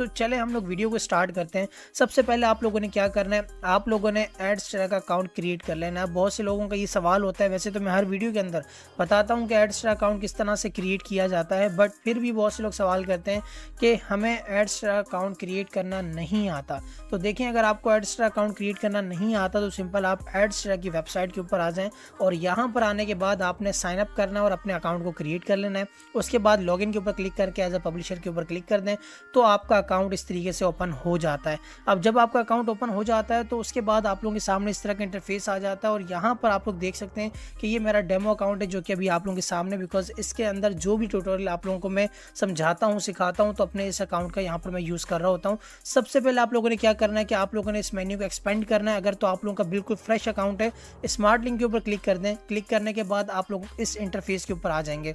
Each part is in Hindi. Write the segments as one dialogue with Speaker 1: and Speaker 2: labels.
Speaker 1: तो चले हम लोग वीडियो को स्टार्ट करते हैं। सबसे पहले आप लोगों ने क्या करना है, आप लोगों ने एडस्ट्रा का अकाउंट क्रिएट कर लेना है। बहुत से लोगों का ये सवाल होता है, वैसे तो मैं हर वीडियो के अंदर बताता हूँ कि एडस्ट्रा अकाउंट किस तरह से क्रिएट किया जाता है, बट फिर भी बहुत से लोग सवाल करते हैं कि हमें एडस्ट्रा अकाउंट क्रिएट करना नहीं आता। तो देखें, अगर आपको एडस्ट्रा अकाउंट क्रिएट करना नहीं आता तो सिंपल आप एडस्ट्रा की वेबसाइट के ऊपर आ जाएँ और यहाँ पर आने के बाद आपने साइन अप करना है और अपने अकाउंट को क्रिएट कर लेना है। उसके बाद लॉगिन के ऊपर क्लिक करके एज अ पब्लिशर के ऊपर क्लिक कर दें तो आपका अकाउंट इस तरीके से ओपन हो जाता है। अब जब आपका अकाउंट ओपन हो जाता है तो उसके बाद आप लोगों के सामने इस तरह का इंटरफेस आ जाता है और यहाँ पर आप लोग देख सकते हैं कि ये मेरा डेमो अकाउंट है जो कि अभी आप लोगों के सामने, बिकॉज इसके अंदर जो भी ट्यूटोरियल आप लोगों को मैं समझाता हूँ, सिखाता हूँ, तो अपने इस अकाउंट का यहाँ पर मैं यूज़ कर रहा होता हूँ। सबसे पहले आप लोगों ने क्या करना है कि आप लोगों ने इस मेन्यू को एक्सपेंड करना है। अगर तो आप लोगों का बिल्कुल फ्रेश अकाउंट है, स्मार्ट लिंक के ऊपर क्लिक कर दें। क्लिक करने के बाद आप लोग इस इंटरफेस के ऊपर आ जाएंगे।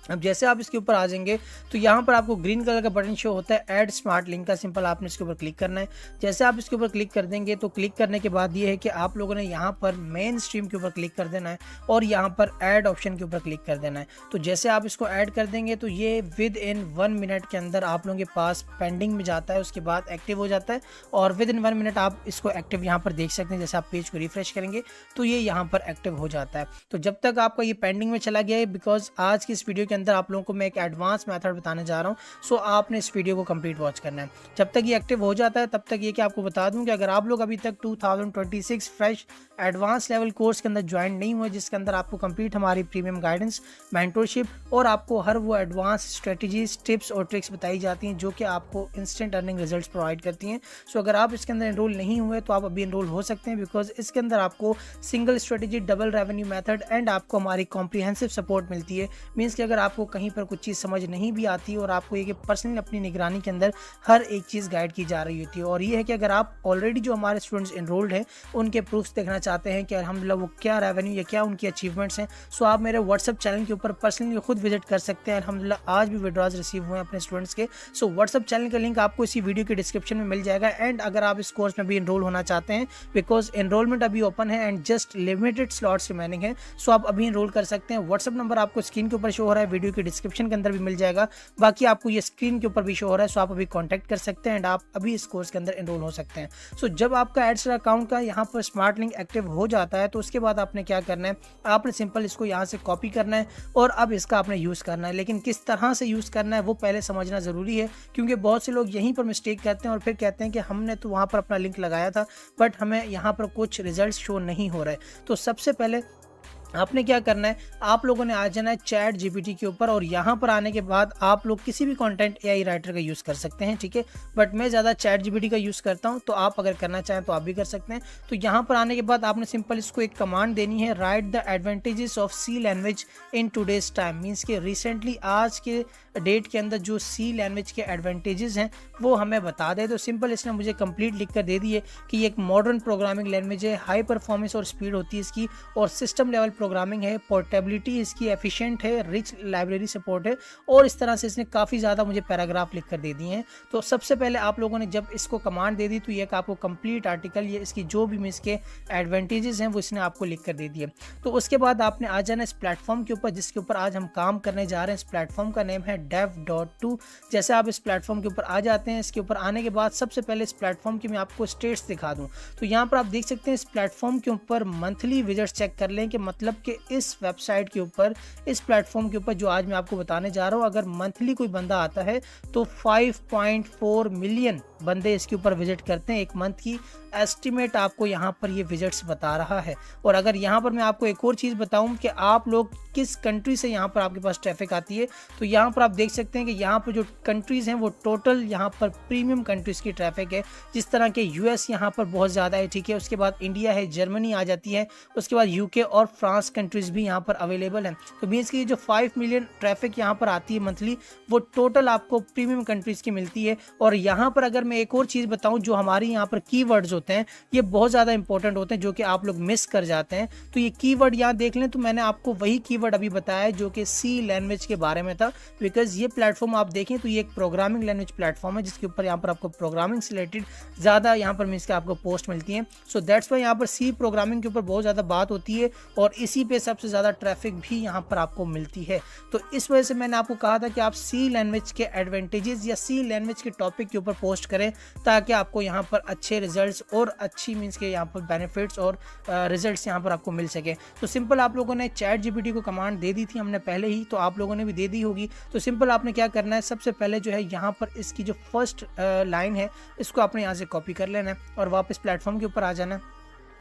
Speaker 1: अब जैसे आप इसके ऊपर आ जाएंगे तो यहाँ पर आपको ग्रीन कलर का बटन शो होता है ऐड स्मार्ट लिंक का, सिंपल आपने इसके ऊपर क्लिक करना है। जैसे आप इसके ऊपर क्लिक कर देंगे तो क्लिक करने के बाद ये है कि आप लोगों ने यहाँ पर मेन स्ट्रीम के ऊपर क्लिक कर देना है और यहाँ पर ऐड ऑप्शन के ऊपर क्लिक कर देना है। तो जैसे आप इसको ऐड कर देंगे तो ये विद इन 1 मिनट के अंदर आप लोगों के पास पेंडिंग में जाता है, उसके बाद एक्टिव हो जाता है और विद इन 1 मिनट आप इसको एक्टिव यहाँ पर देख सकते हैं। जैसे आप पेज को रिफ्रेश करेंगे तो ये यहाँ पर एक्टिव हो जाता है। तो जब तक आपका ये पेंडिंग में चला गया है, बिकॉज आज की इस वीडियो के अंदर आप लोगों को मैं एडवांस मेथड बताने जा रहा हूं, सो आपने इस वीडियो को कंप्लीट वॉच करना है। जब तक ये एक्टिव हो जाता है तब तक ये कि आपको बता दूं कि अगर आप लोग अभी तक 2026 फ्रेश एडवांस लेवल कोर्स के अंदर ज्वाइन नहीं हुए, जिसके अंदर आपको कंप्लीट हमारी प्रीमियम गाइडेंस, मेंटरशिप और आपको हर वो एडवांस स्ट्रेटजीज, टिप्स और ट्रिक्स बताई जाती हैं जो कि आपको इंस्टेंट अर्निंग रिजल्ट्स प्रोवाइड करती हैं। सो अगर आप इसके अंदर एनरोल नहीं हुए तो आप अभी एनरोल हो सकते हैं, बिकॉज इसके अंदर आपको single strategy, double revenue method and आपको हमारी कॉम्प्रिहेंसिव सपोर्ट मिलती है। मीन्स कि अगर आपको कहीं पर कुछ चीज़ समझ नहीं भी आती और आपको ये कि पर्सनली अपनी निगरानी के अंदर हर एक चीज़ गाइड की जा रही होती है। और ये है कि अगर आप ऑलरेडी जो हमारे स्टूडेंट्स एनरोल्ड हैं उनके प्रूफ्स देखना चाहते हैं कि अल्हम्दुलिल्लाह वो क्या रेवेन्यू या क्या उनकी अचीवमेंट्स हैं, सो आप मेरे व्हाट्सअप चैनल के ऊपर पर्सनली खुद विजिट कर सकते हैं। अल्हम्दुलिल्लाह आज भी विड्रॉज रिसीव हुए हैं अपने स्टूडेंट्स के। सो व्हाट्सअप चैनल का लिंक आपको इसी वीडियो के डिस्क्रिप्शन में मिल जाएगा। एंड अगर आप इस कोर्स में भी एनरोल होना चाहते हैं, बिकॉज एनरोलमेंट अभी ओपन है and just limited slots remaining है, सो आप अभी एनरोल कर सकते हैं। व्हाट्सअप नंबर आपको स्क्रीन के ऊपर शो हो रहा है, वीडियो के डिस्क्रिप्शन के अंदर भी मिल जाएगा, बाकी आपको ये स्क्रीन के ऊपर भी शो हो रहा है। सो आप अभी कांटेक्ट कर सकते हैं एंड आप अभी इस कोर्स के अंदर एनरोल हो सकते हैं। सो जब आपका एडस्ट्रा अकाउंट का यहाँ पर स्मार्ट लिंक एक्टिव हो जाता है तो उसके बाद आपने क्या करना है, आपने सिंपल इसको यहाँ से कॉपी करना है और अब इसका आपने यूज़ करना है। लेकिन किस तरह से यूज़ करना है वो पहले समझना ज़रूरी है, क्योंकि बहुत से लोग यहीं पर मिस्टेक करते हैं और फिर कहते हैं कि हमने तो वहाँ पर अपना लिंक लगाया था बट हमें यहाँ पर कुछ रिजल्ट शो नहीं हो रहे। तो सबसे पहले आपने क्या करना है, आप लोगों ने आ जाना है चैट जीपीटी के ऊपर और यहाँ पर आने के बाद आप लोग किसी भी कंटेंट एआई राइटर का यूज़ कर सकते हैं, ठीक है। बट मैं ज़्यादा चैट जीपीटी का यूज़ करता हूँ, तो आप अगर करना चाहें तो आप भी कर सकते हैं। तो यहाँ पर आने के बाद आपने सिंपल इसको एक कमांड देनी है, write the advantages of C language in today's time. Means कि रिसेंटली आज के डेट के अंदर जो सी लैंग्वेज के एडवांटेजेस हैं वो हमें बता दे। तो सिंपल इसने मुझे कंप्लीट लिख कर दे दी है कि ये एक मॉडर्न प्रोग्रामिंग लैंग्वेज है, हाई परफॉर्मेंस और स्पीड होती है इसकी, और सिस्टम लेवल प्रोग्रामिंग है, पोर्टेबिलिटी इसकी एफिशिएंट है, रिच लाइब्रेरी सपोर्ट है, और इस तरह से इसने काफ़ी ज़्यादा मुझे पैराग्राफ लिख कर दे दिए हैं। तो सबसे पहले आप लोगों ने जब इसको कमांड दे दी तो ये आपको कंप्लीट आर्टिकल, ये इसकी जो भी इसके एडवांटेजेस हैं वो इसने आपको लिख कर दे दिए। तो उसके बाद आपने आ जाना इस प्लेटफॉर्म के ऊपर जिसके ऊपर आज हम काम करने जा रहे हैं। इस प्लेटफॉर्म का नेम है dev.to। जैसे आप इस प्लेटफॉर्म के ऊपर आ जाते हैं, इसके ऊपर आने के बाद सबसे पहले इस प्लेटफॉर्म की मैं आपको स्टेट्स दिखा दूं तो यहाँ पर आप देख सकते हैं इस प्लेटफॉर्म के ऊपर मंथली विजिट्स चेक कर लें कि मतलब कि इस वेबसाइट के ऊपर, इस प्लेटफॉर्म के ऊपर जो आज मैं आपको बताने जा रहा हूँ, अगर मंथली कोई बंदा आता है तो 5.4 मिलियन बंदे इसके ऊपर विजिट करते हैं एक मंथ की एस्टिमेट आपको यहाँ पर ये विजिट्स बता रहा है। और अगर यहाँ पर मैं आपको एक और चीज़ बताऊँ कि आप लोग किस कंट्री से यहाँ पर आपके पास ट्रैफिक आती है, तो यहाँ पर आप देख सकते हैं कि यहाँ पर जो कंट्रीज़ हैं वो टोटल यहाँ पर प्रीमियम कंट्रीज़ की ट्रैफिक है। जिस तरह के यूएस यहाँ पर बहुत ज़्यादा है, ठीक है, उसके बाद इंडिया है, जर्मनी आ जाती है, उसके बाद यूके और फ्रांस कंट्रीज़ भी यहाँ पर अवेलेबल हैं। तो मीन्स की जो 5 मिलियन ट्रैफिक यहाँ पर आती है मंथली, वो टोटल आपको प्रीमियम कंट्रीज़ की मिलती है। और यहाँ पर अगर मैं एक और चीज़ बताऊँ, जो हमारी यहाँ पर कीवर्ड्स होते हैं ये बहुत ज़्यादा इंपॉर्टेंट होते हैं जो कि आप लोग मिस कर जाते हैं। तो ये कीवर्ड यहाँ देख लें, तो मैंने आपको वही कीवर्ड अभी बताया जो कि सी लैंग्वेज के बारे में था, बिकॉज ये प्लेटफॉर्म आप देखें तो ये एक प्रोग्रामिंग लैंग्वेज प्लेटफॉर्म है जिसके ऊपर यहाँ पर आपको प्रोग्रामिंग से रिलेटेड ज़्यादा यहाँ पर मीन्स के आपको पोस्ट मिलती हैं। सो दैट्स वाई यहाँ पर सी प्रोग्रामिंग के ऊपर बहुत ज़्यादा बात होती है और इसी पे सबसे ज़्यादा ट्रैफिक भी यहाँ पर आपको मिलती है। तो इस वजह से मैंने आपको कहा था कि आप सी लैंग्वेज के एडवांटेजेस या सी लैंग्वेज के टॉपिक के ऊपर पोस्ट करें, ताकि आपको यहाँ पर अच्छे रिजल्ट्स और अच्छी मीन्स के यहाँ पर बेनिफिट्स और रिजल्ट्स यहाँ पर आपको मिल सके। तो सिंपल आप लोगों ने चैट जीपीटी को कमांड दे दी थी हमने पहले ही, तो आप लोगों ने भी दे दी होगी। तो सिंपल आपने क्या करना है, सबसे पहले जो है यहाँ पर इसकी जो फर्स्ट लाइन है इसको आपने यहाँ से कॉपी कर लेना है और वापस प्लेटफॉर्म के ऊपर आ जाना है।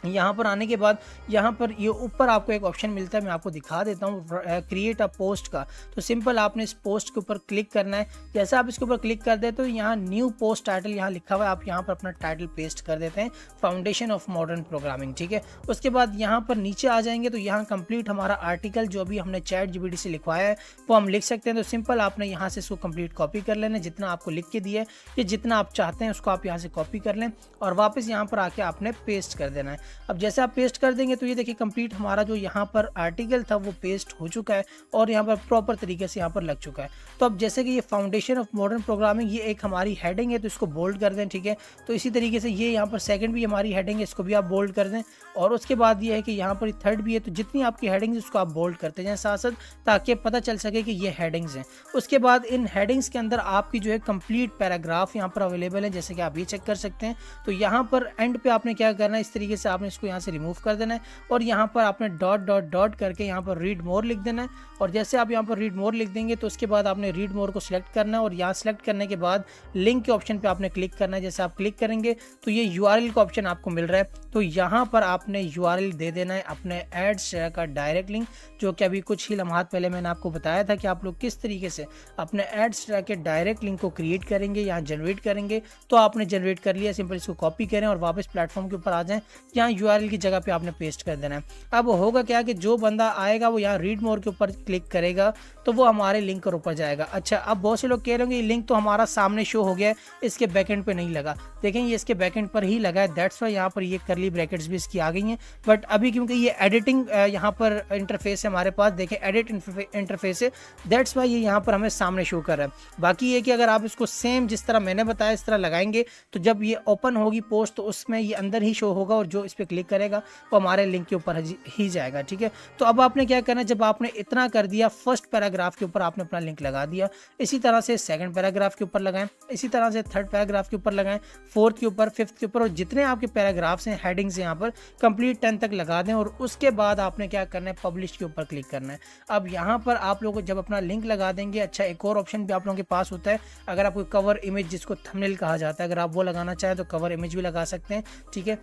Speaker 1: यहाँ पर आने के बाद यहाँ पर ये ऊपर आपको एक ऑप्शन मिलता है, मैं आपको दिखा देता हूँ, क्रिएट अ पोस्ट का। तो सिंपल आपने इस पोस्ट के ऊपर क्लिक करना है। जैसे आप इसके ऊपर क्लिक कर दे तो यहाँ न्यू पोस्ट टाइटल यहाँ लिखा हुआ है, आप यहाँ पर अपना टाइटल पेस्ट कर देते हैं, फाउंडेशन ऑफ मॉडर्न प्रोग्रामिंग, ठीक है। उसके बाद यहाँ पर नीचे आ जाएंगे तो यहाँ कंप्लीट हमारा आर्टिकल जो भी हमने चैट जीपीटी से लिखवाया है वो हम लिख सकते हैं। तो सिंपल आपने यहाँ से इसको कंप्लीट कॉपी कर लेना, जितना आपको लिख के दिया है या जितना आप चाहते हैं उसको आप यहाँ से कॉपी कर लें और वापस यहाँ पर आके आपने पेस्ट कर देना है। अब जैसे आप पेस्ट कर देंगे तो ये देखिए कंप्लीट हमारा जो यहाँ पर आर्टिकल था वो पेस्ट हो चुका है और यहाँ पर प्रॉपर तरीके से यहाँ पर लग चुका है। तो अब जैसे कि ये फाउंडेशन ऑफ मॉडर्न प्रोग्रामिंग ये एक हमारी हेडिंग है, तो इसको बोल्ड कर दें, ठीक है। तो इसी तरीके से ये यहाँ पर सेकंड भी हमारी हेडिंग है, इसको भी आप बोल्ड कर दें। और उसके बाद ये है कि यहाँ पर थर्ड भी है, तो जितनी आपकी हेडिंग्स उसको आप बोल्ड करते जाएं साथ साथ, ताकि पता चल सके कि ये हेडिंग्स हैं। उसके बाद इन हेडिंग्स के अंदर आपकी जो है कंप्लीट पैराग्राफ यहाँ पर अवेलेबल है, जैसे कि आप ये चेक कर सकते हैं। तो यहाँ पर एंड पे आपने क्या करना है, इस तरीके से आपने इसको यहाँ से रिमूव कर देना है और यहाँ पर आपने डॉट डॉट डॉट करके यहाँ पर रीड मोर लिख देना है। और जैसे आप यहाँ पर रीड मोर लिख देंगे तो उसके बाद आपने रीड मोर को सिलेक्ट करना है और यहाँ सेलेक्ट करने के बाद लिंक के ऑप्शन पे आपने क्लिक करना है। जैसे आप क्लिक करेंगे तो ये URL का ऑप्शन आपको मिल रहा है, तो यहाँ पर आपने URL दे देना है अपने एड्स का डायरेक्ट लिंक, जो कि अभी कुछ ही लम्हात पहले मैंने आपको बताया था कि आप लोग किस तरीके से अपने एड्स के डायरेक्ट लिंक को क्रिएट करेंगे, यहाँ जनरेट करेंगे। तो आपने जनरेट कर लिया, सिंपल इसको कॉपी करें और वापस प्लेटफॉर्म के ऊपर आ जाएं, यहाँ URL की जगह पे आपने पेस्ट कर देना है। अब होगा क्या कि जो बंदा आएगा वो यहाँ रीड मोर के ऊपर क्लिक करेगा तो वो हमारे लिंक के ऊपर जाएगा। अच्छा, अब बहुत से लोग कह रहे होंगे ये लिंक तो हमारा सामने शो हो गया है, इसके बैकएंड पे नहीं लगा। देखें ये इसके बैकएंड पर ही लगा है, दैट्स वाई यहाँ पर ये करली ब्रैकेट्स भी इसकी आ गई हैं। बट अभी क्योंकि ये एडिटिंग यहाँ पर इंटरफेस है हमारे पास, देखें एडिट इंटरफेस है, दैट्स वाई ये यहाँ पर हमें सामने शो कर रहा है। बाकी ये कि अगर आप इसको सेम जिस तरह मैंने बताया इस तरह लगाएंगे तो जब ये ओपन होगी पोस्ट तो उसमें ये अंदर ही शो होगा और जो इस पर क्लिक करेगा वो हमारे लिंक के ऊपर ही जाएगा, ठीक है। तो अब आपने क्या करना है, जब आपने इतना कर दिया, फर्स्ट पैराग्राफ के ऊपर आपने अपना लिंक लगा दिया, इसी तरह से सेकंड पैराग्राफ के ऊपर लगाएं, इसी तरह से थर्ड पैराग्राफ के ऊपर लगाएं, फोर्थ के ऊपर, फिफ्थ के ऊपर, और जितने आपके पैराग्राफ्स हैं हेडिंग्स यहाँ पर कंप्लीट 10 तक लगा दें। और उसके बाद आपने क्या करना है, पब्लिश के ऊपर क्लिक करना है। अब यहाँ पर आप लोग जब अपना लिंक लगा देंगे, अच्छा एक और ऑप्शन भी आप लोगों के पास होता है, अगर आपको कवर इमेज जिसको थंबनेल कहा जाता है, अगर आप वो लगाना चाहें तो कवर इमेज भी लगा सकते हैं, ठीक है।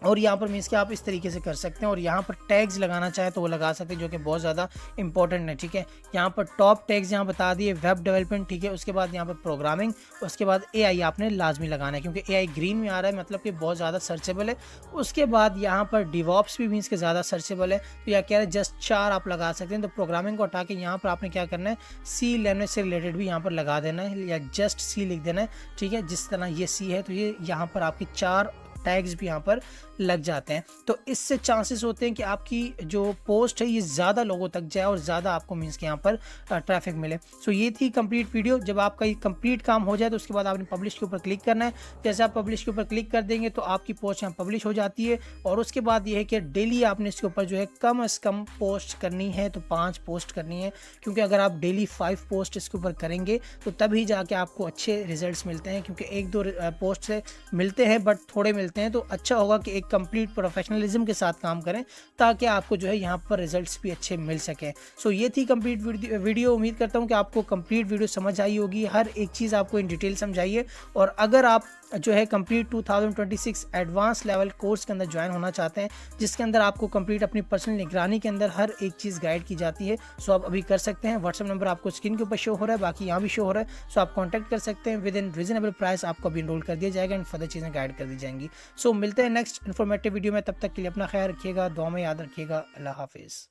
Speaker 1: और यहाँ पर मीन्स कि आप इस तरीके से कर सकते हैं। और यहाँ पर टैग्स लगाना चाहे तो वो लगा सकते हैं, जो कि बहुत ज़्यादा इंपॉर्टेंट है, ठीक है। यहाँ पर टॉप टैग्स यहाँ बता दिए, वेब डेवलपमेंट, ठीक है। उसके बाद यहाँ पर प्रोग्रामिंग, उसके बाद AI आपने लाजमी लगाना है क्योंकि AI ग्रीन में आ रहा है, मतलब कि बहुत ज़्यादा सर्चेबल है। उसके बाद यहाँ पर डिवॉप्स भी मीन्स के ज़्यादा सर्चेबल है, तो यह कह रहे हैं जस्ट 4 आप लगा सकते हैं। तो प्रोग्रामिंग को हटा के यहाँ पर आपने क्या करना है, C लैंग्वेज से रिलेटेड भी यहाँ पर लगा देना है या जस्ट C लिख देना है, ठीक है। जिस तरह ये C है तो ये यहाँ पर आपकी 4 टैग्स भी यहाँ पर लग जाते हैं। तो इससे चांसेस होते हैं कि आपकी जो पोस्ट है ये ज़्यादा लोगों तक जाए और ज़्यादा आपको मीन्स के यहाँ पर ट्रैफिक मिले। सो ये थी कंप्लीट वीडियो। जब आपका ये कंप्लीट काम हो जाए तो उसके बाद आपने पब्लिश के ऊपर क्लिक करना है। जैसे आप पब्लिश के ऊपर क्लिक कर देंगे तो आपकी पोस्ट यहाँ पब्लिश हो जाती है। और उसके बाद ये है कि डेली आपने इसके ऊपर जो है कम से कम पोस्ट करनी है, तो 5 पोस्ट करनी है, क्योंकि अगर आप डेली 5 पोस्ट इसके ऊपर करेंगे तो तभी जाके आपको अच्छे रिजल्ट्स मिलते हैं। क्योंकि 1-2 पोस्ट से मिलते हैं बट थोड़े मिलते हैं, तो अच्छा होगा कि एक कंप्लीट प्रोफेशनलिज्म के साथ काम करें ताकि आपको जो है यहाँ पर रिजल्ट्स भी अच्छे मिल सकें। सो ये थी कंप्लीट वीडियो। उम्मीद करता हूँ कि आपको कंप्लीट वीडियो समझ आई होगी, हर एक चीज़ आपको इन डिटेल समझाइए। और अगर आप जो है कंप्लीट 2026 एडवांस लेवल कोर्स के अंदर ज्वाइन होना चाहते हैं, जिसके अंदर आपको कंप्लीट अपनी पर्सनल निगरानी के अंदर हर एक चीज़ गाइड की जाती है, सो आप अभी कर सकते हैं। व्हाट्सएप नंबर आपको स्क्रीन के ऊपर शो हो रहा है, बाकी यहाँ भी शो हो रहा है, सो आप कॉन्टैक्ट कर सकते हैं। विद इन रीजनेबल प्राइस आपको अभी इनरोल कर दिया जाएगा एंड फर्दर चीज़ें गाइड कर दी जाएंगी। सो मिलते हैं नेक्स्ट इन्फॉर्मेटिव वीडियो में, तब तक के लिए अपना ख्याल रखिएगा, दुआ में याद रखिएगा। अल्लाह हाफिज़।